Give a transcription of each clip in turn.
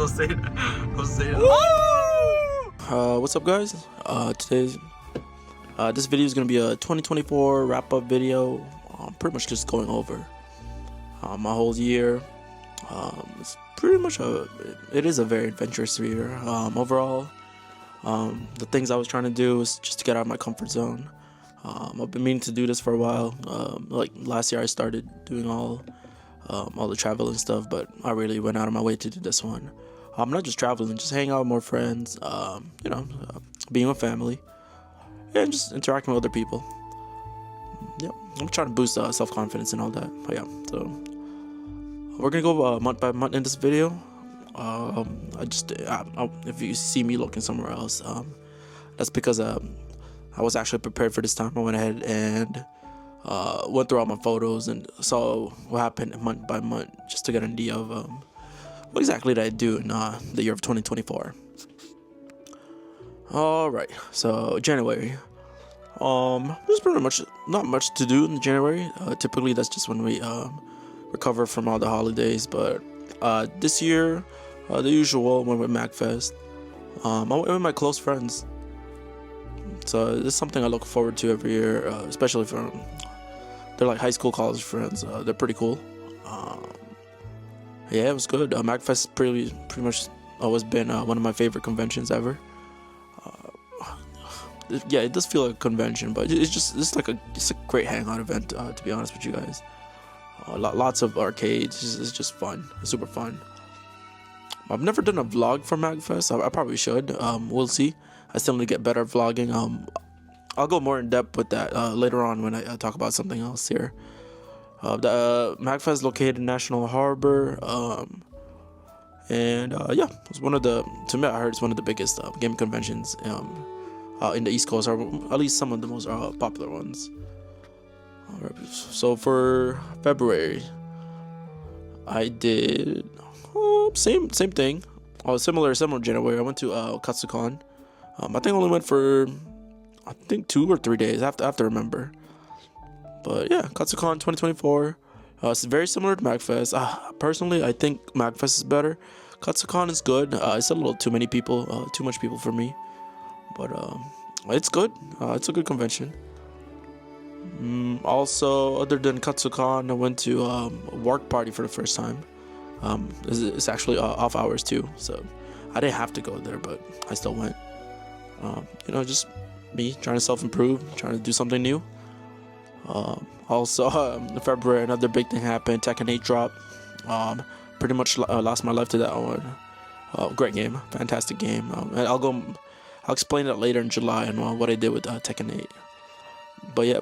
Don't say that. Don't say that. What's up, guys? This video is gonna be a 2024 wrap-up video. Pretty much just going over my whole year. It's pretty much it is a very adventurous year. Overall, the things I was trying to do is just to get out of my comfort zone. I've been meaning to do this for a while. Like last year, I started doing all the travel and stuff, but I really went out of my way to do this one. Not just traveling, just hanging out with more friends, being with family, and just interacting with other people. Yeah, I'm trying to boost self-confidence and all that. But yeah, so we're gonna go month by month in this video. If you see me looking somewhere else, that's because I was actually prepared for this time. I went ahead and went through all my photos and saw what happened month by month, just to get an idea of what exactly did I do in the year of 2024. Alright, so January. There's pretty much not much to do in January. Typically that's just when we recover from all the holidays, but this year, the usual, went with MagFest. I went with my close friends. So this is something I look forward to every year, especially from they're like high school, college friends. They're pretty cool. Yeah, it was good. MagFest pretty much always been one of my favorite conventions ever. Yeah, it does feel like a convention, but it's a great hangout event. To be honest with you guys, lots of arcades. It's just fun. It's super fun. I've never done a vlog for MagFest. I probably should. We'll see. I still need to get better at vlogging. I'll go more in depth with that later on when I talk about something else here. The MagFest is located in National Harbor, and yeah, it's to me I heard it's one of the biggest game conventions in the East Coast, or at least some of the most popular ones. So for February, I did same thing. Similar January. I went to Katsucon. I think I only went for 2 or 3 days. I have to remember. But yeah, Katsucon 2024. It's very similar to MagFest. Personally, I think MagFest is better. Katsucon is good. It's a little too many people, too much people for me. But it's good. It's a good convention. Also, other than Katsucon, I went to a work party for the first time. It's actually off hours too, so I didn't have to go there, but I still went. Just me trying to self-improve, trying to do something new. Also, in February, another big thing happened. Tekken 8 dropped. Pretty much lost my life to that one. Great game, fantastic game. And I'll explain that later in July and what I did with Tekken 8. But yeah,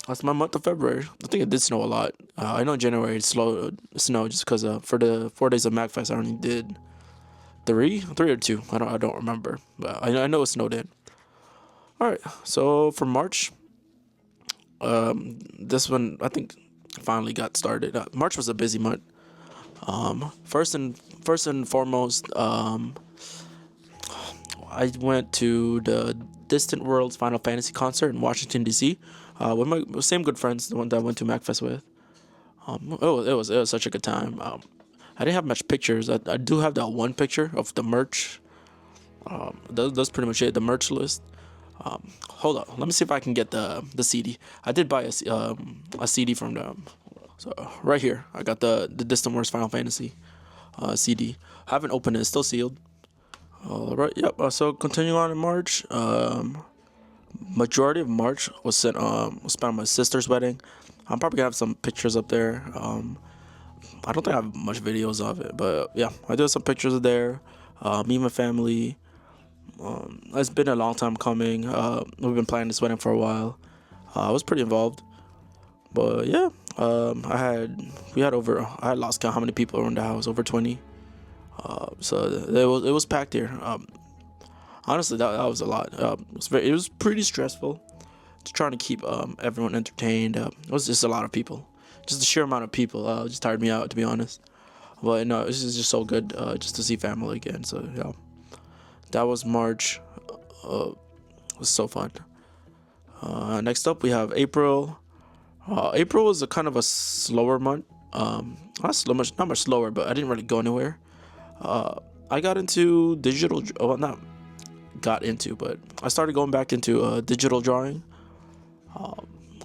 that's my month of February. I think it did snow a lot. I know January it snowed just because for the 4 days of MagFest I only did 3 or 2. I don't remember, but I know it snowed in. All right, so for March. This one I think finally got started. March was a busy month. First and foremost, I went to the Distant Worlds Final Fantasy concert in Washington D.C. With my same good friends, the one that I went to MagFest with. It was such a good time. I didn't have much pictures. I do have that one picture of the merch. That's pretty much it. The merch list. Hold on, let me see if I can get the CD. I did buy a CD from them. So right here, I got the Distant Worlds Final Fantasy CD. I haven't opened it; it's still sealed. All right, yep. So continuing on in March, majority of March was spent on my sister's wedding. I'm probably gonna have some pictures up there. I don't think I have much videos of it, but yeah, I do have some pictures of there. Me and my family. It's been a long time coming. We've been planning this wedding for a while. I was pretty involved, but yeah, I had lost count how many people were in the house, over 20. So it was packed here. Honestly, that was a lot. It was pretty stressful. Just trying to keep everyone entertained. It was just a lot of people. Just the sheer amount of people just tired me out, to be honest. But no, this is just so good just to see family again. So yeah. That was March. It was so fun. Next up, we have April. April was a kind of a slower month. Not much slower, but I didn't really go anywhere. I I got into digital. Well, not got into, but I started going back into digital drawing.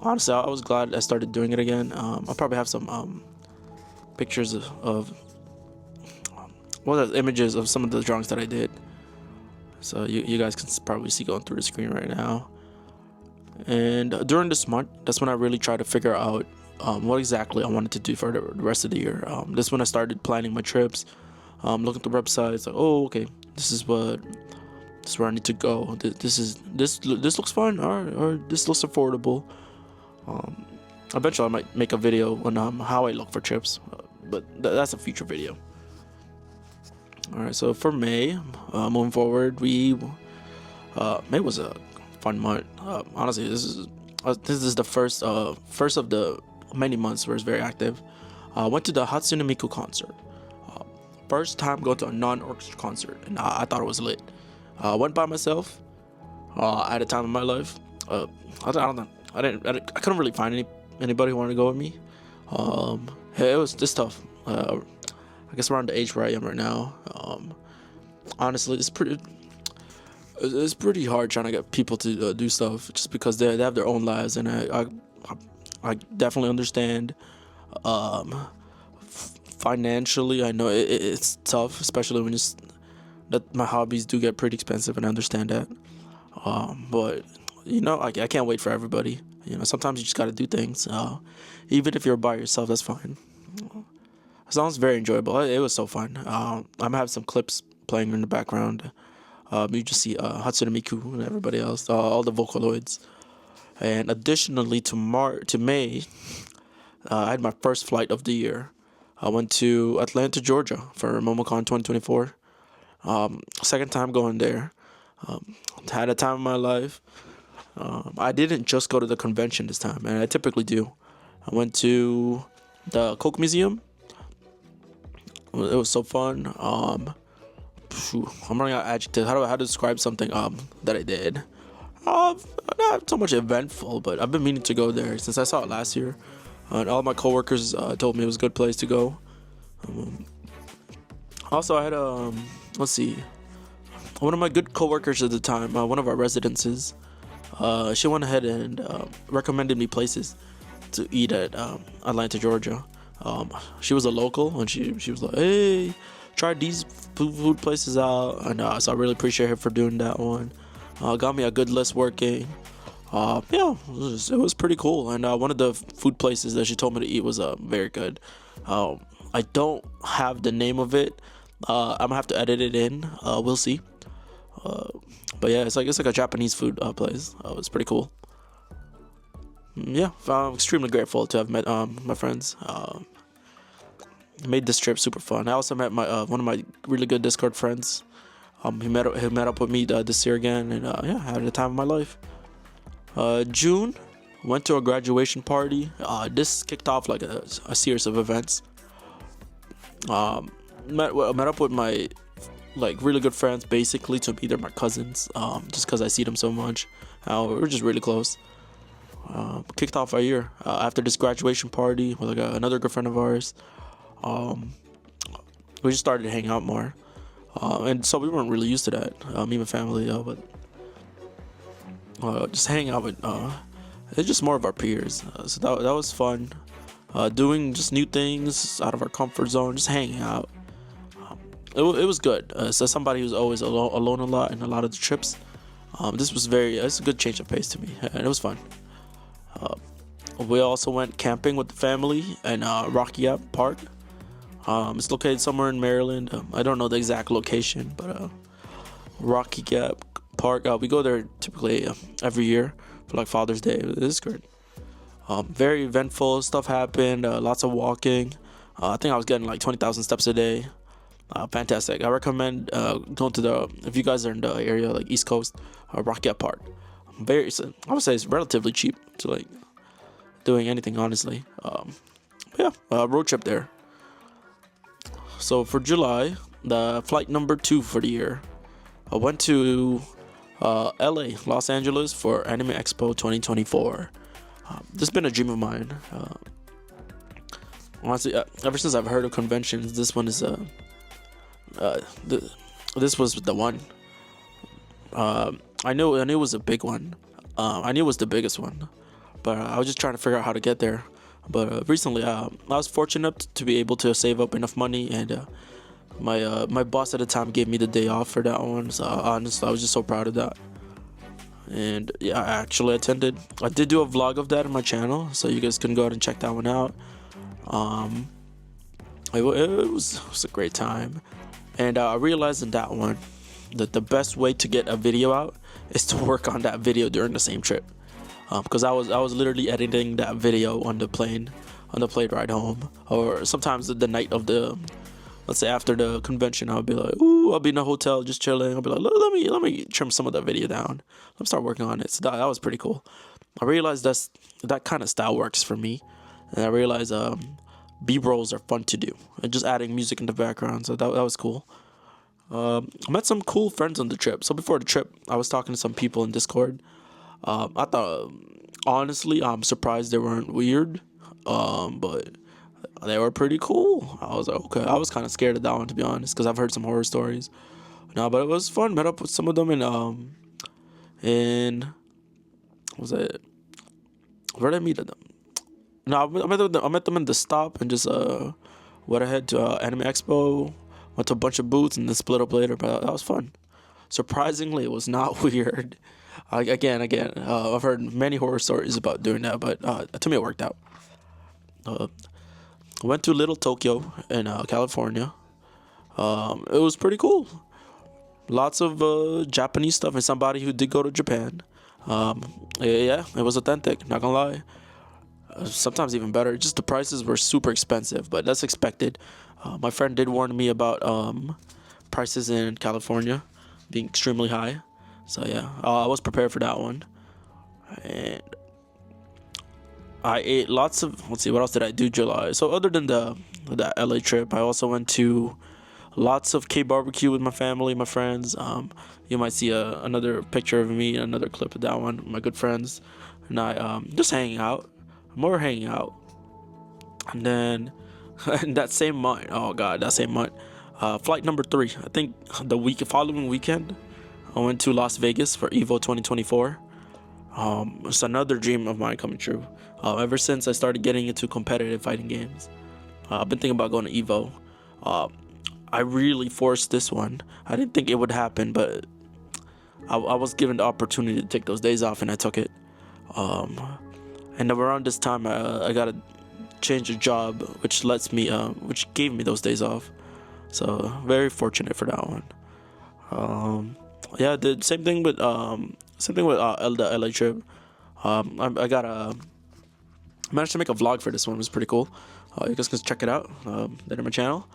Honestly, I was glad I started doing it again. I probably have some pictures of images of some of the drawings that I did. So you guys can probably see going through the screen right now. And during this month, that's when I really tried to figure out what exactly I wanted to do for the rest of the year. This when I started planning my trips, looking through websites, like, oh, okay, this is where I need to go. This looks fun, or this looks affordable. Eventually, I might make a video on how I look for trips, but that's a future video. All right, so for May, moving forward, May was a fun month. Honestly, this is the first of the many months where it's very active. Went to the Hatsune Miku concert. First time going to a non-orchestra concert, and I thought it was lit. Went by myself at a time in my life. I don't know. I couldn't really find anybody who wanted to go with me. It was just tough. I guess around the age where I am right now. Honestly, it's pretty hard trying to get people to do stuff just because they have their own lives, and I definitely understand. Financially, I know it's tough, especially when that my hobbies do get pretty expensive, and I understand that. But I can't wait for everybody. Sometimes you just gotta do things. Even if you're by yourself, that's fine. As long as it's very enjoyable. It was so fun. I'm gonna have some clips playing in the background. You just see Hatsune Miku and everybody else, all the Vocaloids. And additionally to May, I had my first flight of the year. I went to Atlanta, Georgia for MomoCon 2024. Second time going there. Had a time of my life. I didn't just go to the convention this time, and I typically do. I went to the Coke Museum. It was so fun. I'm running out of adjectives. How to describe something that I did? Not so much eventful, but I've been meaning to go there since I saw it last year. And all my coworkers told me it was a good place to go. Also, I had let's see, one of my good coworkers at the time, one of our residences. She went ahead and recommended me places to eat at Atlanta, Georgia. She was a local, and she was like, "Hey, try these food places out," and so I really appreciate her for doing that one. Got me a good list working. It was pretty cool, and one of the food places that she told me to eat was very good. I don't have the name of it. I'm gonna have to edit it in. We'll see. But yeah, it's like a Japanese food place. It's pretty cool. I'm extremely grateful to have met my friends. Made this trip super fun. I also met my one of my really good Discord friends. He met up with me this year again, and I had the time of my life. June, went to a graduation party. This kicked off like a series of events. Met up with my really good friends, basically to be they're my cousins. Just because I see them so much. We're just really close. Kicked off our year after this graduation party with another good friend of ours. We just started to hang out more, and so we weren't really used to that. Me and my family, but just hang out with it's just more of our peers. So that was fun. Doing just new things out of our comfort zone, just hanging out. It was good. So somebody who's always alone a lot in a lot of the trips. This was it's a good change of pace to me, and it was fun. We also went camping with the family in Rocky Gap Park. It's located somewhere in Maryland. I don't know the exact location, but Rocky Gap Park. We go there typically every year for Father's Day. It's great. Very eventful. Stuff happened. Lots of walking. I think I was getting 20,000 steps a day. Fantastic. I recommend going to if you guys are in the area East Coast, Rocky Gap Park. I would say it's relatively cheap to doing anything, honestly. Road trip there. So for July, the flight number 2 for the year, I went to LA, Los Angeles for Anime Expo 2024. This has been a dream of mine. Honestly, ever since I've heard of conventions, this one is th- this was the one. I knew it was a big one. I knew it was the biggest one, but I was just trying to figure out how to get there. But recently, I was fortunate to be able to save up enough money, and my boss at the time gave me the day off for that one. So honestly, I was just so proud of that. And yeah, I actually attended. I did do a vlog of that on my channel, so you guys can go ahead and check that one out. Um, it was a great time, and I realized in that one that the best way to get a video out is to work on that video during the same trip. Because I was literally editing that video on the plane ride home, or sometimes the night of the, let's say after the convention, I'll be like, ooh, I'll be in a hotel just chilling. I'll be like, let me trim some of that video down. Let me start working on it. So that was pretty cool. I realized that kind of style works for me, and I realized B-rolls are fun to do, and just adding music in the background. So that was cool. I met some cool friends on the trip. So before the trip, I was talking to some people in Discord. I thought, honestly, I'm surprised they weren't weird, but they were pretty cool. I was like, okay. I was kind of scared of that one, to be honest, because I've heard some horror stories. No, but it was fun. Met up with some of them in what was it? Where did I meet them? No, I met them in the stop and just went ahead to Anime Expo. Went to a bunch of booths and then split up later. But that was fun. Surprisingly, it was not weird. Again, I've heard many horror stories about doing that, but to me it worked out. Went to Little Tokyo in California. It was pretty cool. Lots of Japanese stuff and somebody who did go to Japan. Yeah, it was authentic. Not gonna lie. Sometimes even better. Just the prices were super expensive, but that's expected. My friend did warn me about prices in California being extremely high. So yeah, I was prepared for that one. And I ate lots of. Let's see, what else did I do July? So other than the LA trip, I also went to lots of K barbecue with my family, my friends. You might see another picture of me, another clip of that one. My good friends and I just hanging out, more hanging out. And then in that same month, oh god, that same month, flight number 3. I think the following weekend, I went to Las Vegas for Evo 2024. It's another dream of mine coming true. Ever since I started getting into competitive fighting games, I've been thinking about going to Evo. I really forced this one. I didn't think it would happen, but I was given the opportunity to take those days off, and I took it. And around this time, I got to change a job, which which gave me those days off. So very fortunate for that one. Yeah, the same thing with the LA trip. Managed to make a vlog for this one. It was pretty cool. You guys can check it out. There on my channel.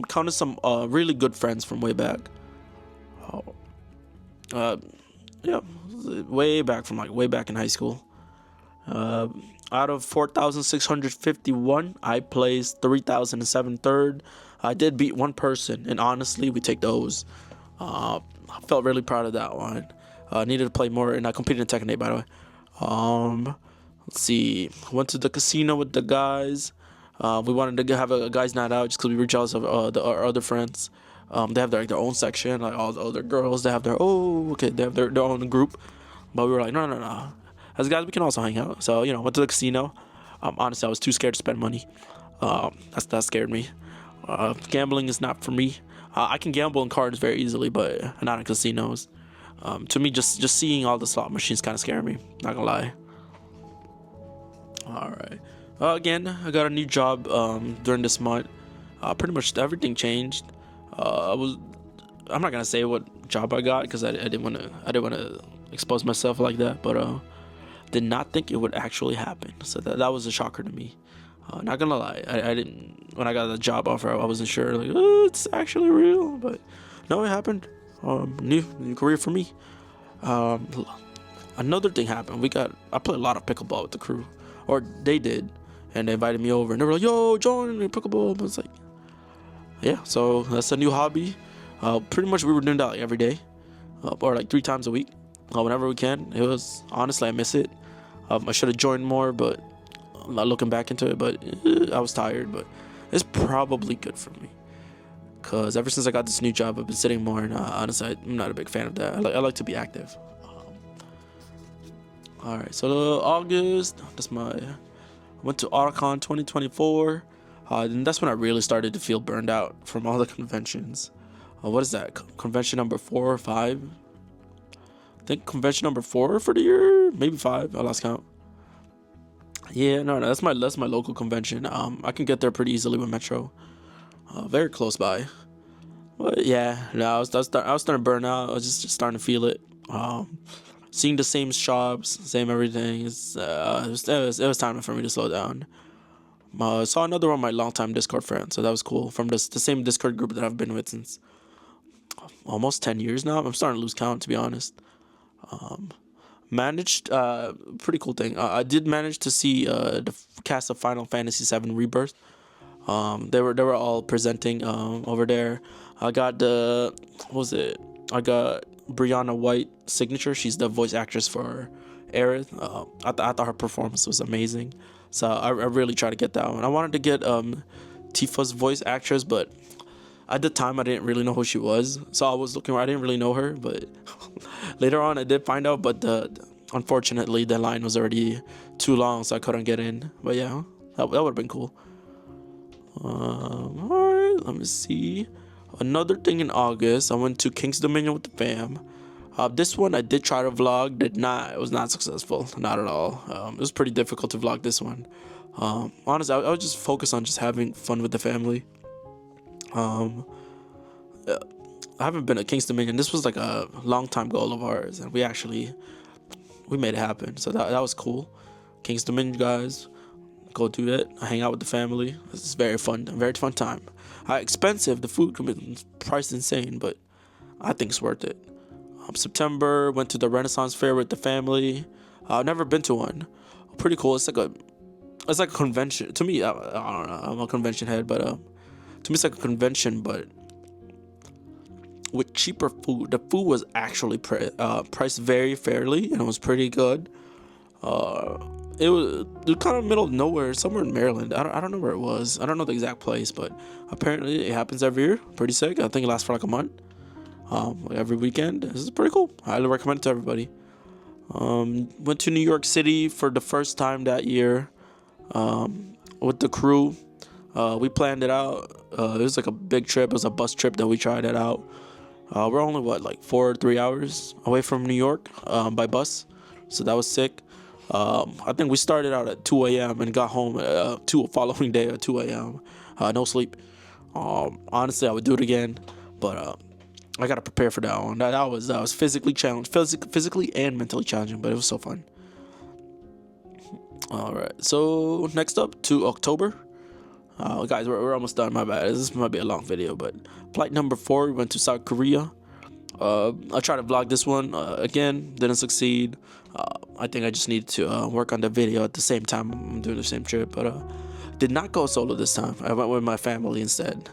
Counted some really good friends from way back. Yeah, way back in high school. Out of 4,651, I placed 3,007 third. I did beat one person, and honestly, we take those. I felt really proud of that one. Needed to play more, and I competed in Tekken 8, by the way. Let's see. Went to the casino with the guys. We wanted to have a guys' night out just because we were jealous of our other friends. They have their own section, like all the other girls. They have their own group. But we were like, no. As guys, we can also hang out. So went to the casino. Honestly, I was too scared to spend money. That scared me. Gambling is not for me. I can gamble in cards very easily, but not in casinos. To me, just seeing all the slot machines kind of scare me. Not gonna lie. All right. Again, I got a new job during this month. Pretty much everything changed. I'm not gonna say what job I got because I didn't want to expose myself like that, but did not think it would actually happen. So that was a shocker to me. Not gonna lie, I didn't. When I got the job offer, I wasn't sure like it's actually real, but no, it happened. New career for me. Another thing happened. I played a lot of pickleball with the crew, or they did, and they invited me over, and they were like, "Yo, join pickleball." I was like, "Yeah." So that's a new hobby. Pretty much we were doing that like every day, or like 3 times a week, whenever we can. It was honestly I miss it. I should have joined more, but I'm not looking back into it. But I was tired. But it's probably good for me. Cause ever since I got this new job, I've been sitting more, and honestly, I'm not a big fan of that. I like to be active. All right, so August, I went to AutoCon 2024, and that's when I really started to feel burned out from all the conventions. What is that? Convention number 4 or 5? I think convention number 4 for the year, maybe 5. I lost count. Yeah, no, that's my local convention. I can get there pretty easily with Metro. Very close by. But yeah, no, I was starting to burn out. I was just starting to feel it. Seeing the same shops, same everything. It was time for me to slow down. Saw another one of my longtime Discord friends, so that was cool. From the same Discord group that I've been with since almost 10 years now. I'm starting to lose count, to be honest. Managed pretty cool thing. I did manage to see the cast of Final Fantasy VII Rebirth. They were all presenting over there. I got I got Brianna White signature. She's the voice actress for Aerith. I thought her performance was amazing. So I really tried to get that one. I wanted to get Tifa's voice actress, but at the time I didn't really know who she was. So I was looking. I didn't really know her, but later on I did find out. But unfortunately the line was already too long, so I couldn't get in. But yeah, that would have been cool. Alright, let me see. Another thing in August, I went to King's Dominion with the fam. This one I did try to vlog. It was not successful. Not at all. It was pretty difficult to vlog this one. Honestly, I was just focused on just having fun with the family. I haven't been to King's Dominion. This was like a long time goal of ours, and we made it happen. So that was cool. King's Dominion, guys, go do that. Hang out with the family. This is very fun time. Expensive. The food price insane, but I think it's worth it. September, went to the Renaissance Fair with the family. I've never been to one. Pretty cool. It's like a convention. To me, I don't know. I'm a convention head, but to me it's like a convention, but with cheaper food. The food was actually priced very fairly, and it was pretty good. It was kind of middle of nowhere, somewhere in Maryland. I don't know where it was. I don't know the exact place, but apparently it happens every year. Pretty sick. I think it lasts for like a month. Every weekend. This is pretty cool. I highly recommend it to everybody. Went to New York City for the first time that year with the crew. We planned it out. It was like a big trip. It was a bus trip that we tried it out. We're only 3 hours away from New York by bus, so that was sick. I think we started out at 2 a.m. and got home following day at 2 a.m. No sleep. Honestly, I would do it again, but I gotta prepare for that one. That was physically challenged, physically and mentally challenging, but it was so fun. All right, so next up to October. Guys, we're almost done. My bad. This might be a long video, but flight number 4, we went to South Korea. I tried to vlog this one again, didn't succeed. I think I just needed to work on the video at the same time I'm doing the same trip, but did not go solo this time. I went with my family instead.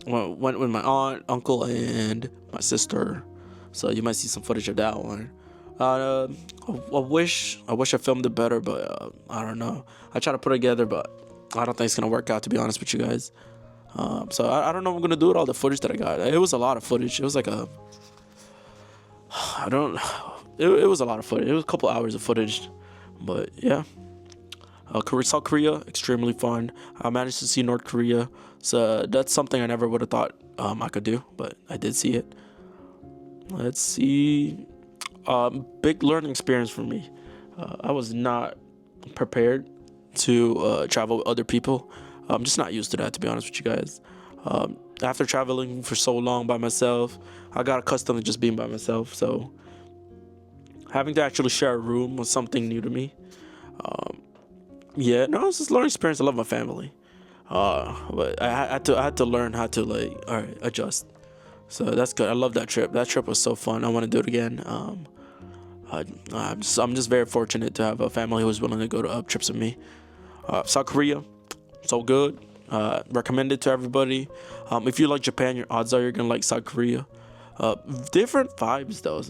Went with my aunt, uncle, and my sister. So you might see some footage of that one. I wish I filmed it better, but I don't know. I tried to put it together, but I don't think it's gonna work out, to be honest with you guys. So I don't know what I'm gonna do with all the footage that I got. It was a lot of footage. It was like it was a lot of footage. It was a couple hours of footage, but yeah. South Korea, extremely fun. I managed to see North Korea, so that's something I never would have thought I could do, but I did see it. Let's see. Big learning experience for me. I was not prepared to travel with other people. I'm just not used to that, to be honest with you guys. After traveling for so long by myself, I got accustomed to just being by myself, so having to actually share a room was something new to me. Yeah, no, it's just a learning experience. I love my family, but I had to learn how to adjust. So that's good. I love that trip. That trip was so fun. I want to do it again. I'm just very fortunate to have a family who was willing to go to trips with me. South Korea, so good. Recommend it to everybody. If you like Japan, your odds are you're gonna like South Korea. Different vibes though.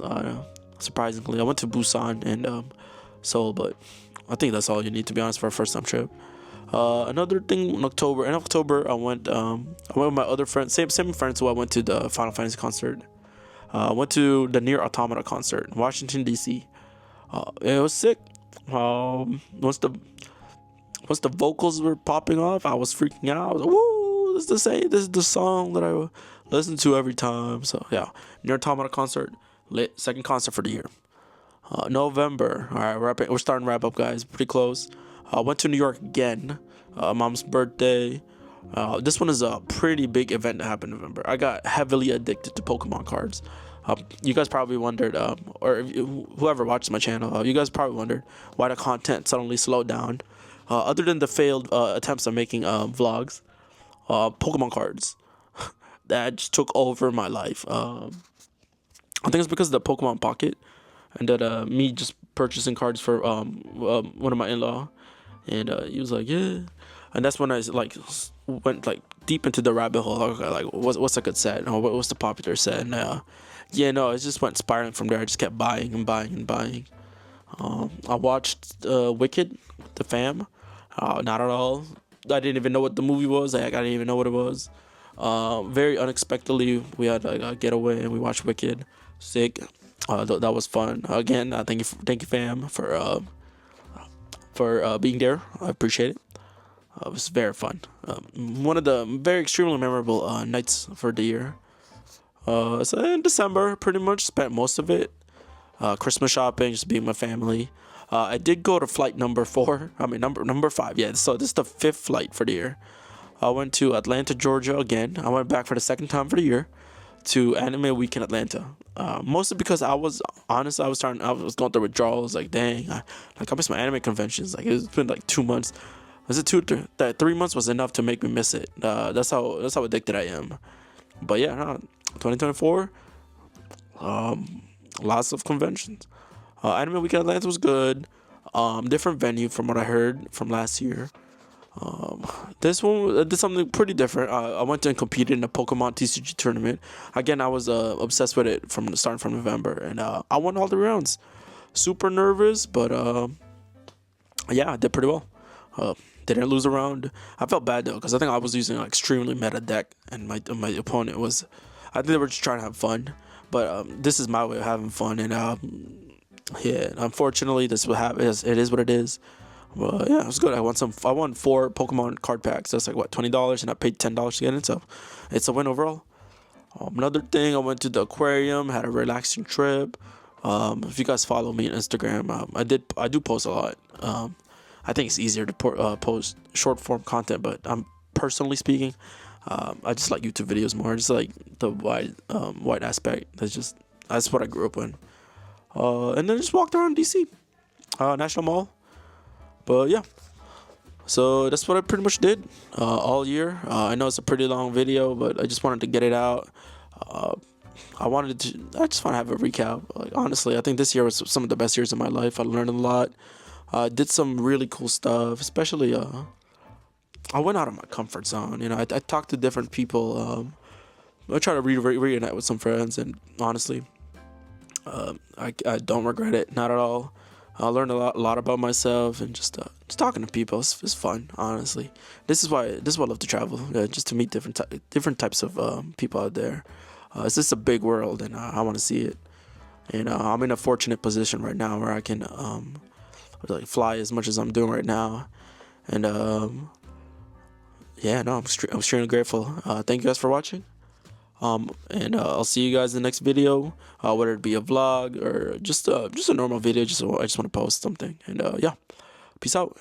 Surprisingly, I went to Busan and Seoul, but I think that's all you need, to be honest, for a first time trip. Another thing in October. In October, I went with my other friends, same friends who I went to the Final Fantasy concert. I went to the Near Automata concert in Washington D.C. It was sick. Once the vocals were popping off, I was freaking out. I was like, "Woo! This is the song that I listen to every time." So yeah, Near Automata concert, lit. Second concert for the year. November. All right, we're starting to wrap up, guys. Pretty close. Went to New York again. Mom's birthday. This one is a pretty big event that happened in November. I got heavily addicted to Pokemon cards. You guys probably wondered, or whoever watches my channel, you guys probably wondered why the content suddenly slowed down. Other than the failed attempts at making vlogs, Pokemon cards that just took over my life. I think it's because of the Pokemon Pocket, and that me just purchasing cards for one of my in-law, and he was like, yeah, and that's when I like went like deep into the rabbit hole. Okay, like what's a good set? Or what's the popular set? And yeah, no, it just went spiraling from there. I just kept buying and buying and buying. I watched Wicked, the fam. Not at all. I didn't even know what the movie was. I didn't even know what it was. Very unexpectedly, we had like a getaway and we watched Wicked. Sick. That was fun. Again, thank you, fam, for being there. I appreciate it. It was very fun. One of the very extremely memorable nights for the year. So in December, pretty much spent most of it. Christmas shopping, just being with my family. I did go to flight number 4. I mean number 5. Yeah, so this is the 5th flight for the year. I went to Atlanta, Georgia again. I went back for the second time for the year to Anime Week in Atlanta. Mostly because I was honest, I was going through withdrawals. Like, dang, I miss my anime conventions. Like, it's been like 2 months. Was it 3 months was enough to make me miss it. That's how addicted I am. But yeah, no, 2024. Lots of conventions. Anime Week in Atlanta was good. Different venue from what I heard from last year. This one did something pretty different. I went and competed in a Pokemon TCG tournament. Again, I was obsessed with it from November, and I won all the rounds. Super nervous, but yeah, I did pretty well. Didn't lose a round. I felt bad though because I think I was using an extremely meta deck, and my opponent was. I think they were just trying to have fun, but this is my way of having fun, and yeah, unfortunately, this is what happens. It is what it is. Well, yeah, it was good. I won 4 Pokemon card packs. That's like what, $20, and I paid $10 to get it. So it's a win overall. Another thing, I went to the aquarium, had a relaxing trip. If you guys follow me on Instagram, I do post a lot. I think it's easier to post short form content, but I'm personally speaking, I just like YouTube videos more. Just like the wide aspect. That's what I grew up in. And then just walked around DC, National Mall. But yeah, so that's what I pretty much did all year. I know it's a pretty long video, but I just wanted to get it out. I just want to have a recap. Like, honestly, I think this year was some of the best years of my life. I learned a lot. Did some really cool stuff, especially I went out of my comfort zone. You know, I talked to different people. I tried to reunite with some friends, and honestly, I don't regret it, not at all. I learned a lot about myself, and just talking to people is fun. Honestly, this is why I love to travel, just to meet different types of people out there. It's just a big world, and I want to see it. And I'm in a fortunate position right now where I can like fly as much as I'm doing right now, and yeah, no, I'm extremely grateful. Thank you guys for watching. And I'll see you guys in the next video, whether it be a vlog or just a normal video. I just want to post something, and yeah, peace out.